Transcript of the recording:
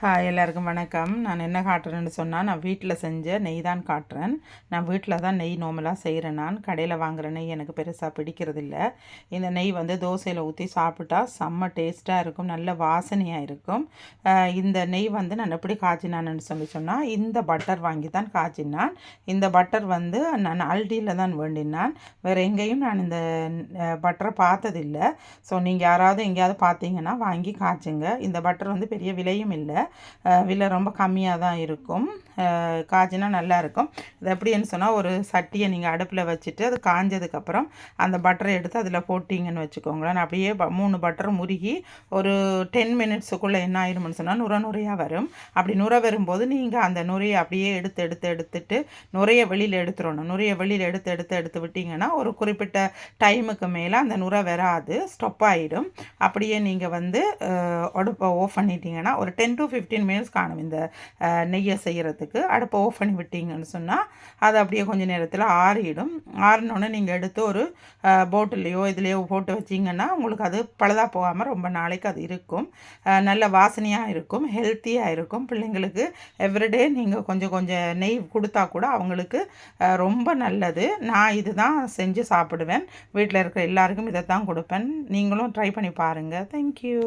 எல்லாருக்கும் வணக்கம். நான் என்ன காட்டுறேன்னு சொன்னால், நான் வீட்டில் செஞ்ச நெய் தான் காட்டுறேன். நான் வீட்டில் தான் நெய் நார்மலாக செய்கிறேன். நான் கடையில் வாங்குகிற நெய் எனக்கு பெருசாக பிடிக்கிறதில்ல. இந்த நெய் வந்து தோசையில் ஊற்றி சாப்பிட்டா செம்ம டேஸ்ட்டாக இருக்கும், நல்ல வாசனையாக இருக்கும். இந்த நெய் வந்து நான் எப்படி காய்ச்சினான்னு சொன்னால், இந்த பட்டர் வாங்கி தான் காய்ச்சினான். இந்த பட்டர் வந்து நான் அல்டியில் தான் வேண்டினான். வேறு எங்கேயும் நான் இந்த பட்டரை பார்த்ததில்லை. ஸோ நீங்கள் யாராவது எங்கேயாவது பார்த்தீங்கன்னா வாங்கி காய்ச்சுங்க. இந்த பட்டர் வந்து பெரிய விலையும் இல்லை, விலை ரொம்ப கம்மியாக தான் இருக்கும். காய்ச்சினா நல்லாயிருக்கும். இது எப்படின்னு சொன்னால், ஒரு சட்டியை நீங்கள் அடுப்பில் வச்சுட்டு அது காஞ்சதுக்கப்புறம் அந்த பட்டரை எடுத்து அதில் போட்டிங்கன்னு வச்சுக்கோங்களேன். அப்படியே 3 பட்டர் முருகி ஒரு 10 மினிட்ஸுக்குள்ளே என்ன ஆயிரும்னு சொன்னால் நுரையாக வரும். அப்படி நுரை வரும்போது நீங்கள் அந்த நுரையை அப்படியே எடுத்துட்டு நுரையை வெளியில் எடுத்துடணும். நுரையை வெளியில் எடுத்து விட்டிங்கன்னா ஒரு குறிப்பிட்ட டைமுக்கு மேலே அந்த நுரை வராது, ஸ்டாப் ஆகிடும். அப்படியே நீங்கள் வந்து அடுப்பை ஆஃப் பண்ணிட்டீங்கன்னா ஒரு 10 to 15 மினிட்ஸ் காணும் இந்த நெய்யை செய்கிறதுக்கு. அடுப்பை ஆஃப் பண்ணி விட்டீங்கன்னு சொன்னால் அது அப்படியே கொஞ்சம் நேரத்தில் ஆறிடும். ஆறினோடனே நீங்கள் எடுத்து ஒரு போட்டிலையோ இதுலேயோ போட்டு வச்சிங்கன்னா உங்களுக்கு அது பழுதாக போகாமல் ரொம்ப நாளைக்கு அது இருக்கும். நல்ல வாசனையாக இருக்கும், ஹெல்த்தியாக இருக்கும். பிள்ளைங்களுக்கு எவ்ரிடே நீங்கள் கொஞ்சம் கொஞ்சம் நெய் கொடுத்தா கூட அவங்களுக்கு ரொம்ப நல்லது. நான் இது தான் செஞ்சு சாப்பிடுவேன். வீட்டில் இருக்கிற எல்லாருக்கும் இதை தான் கொடுப்பேன். நீங்களும் ட்ரை பண்ணி பாருங்கள். தேங்க்யூ.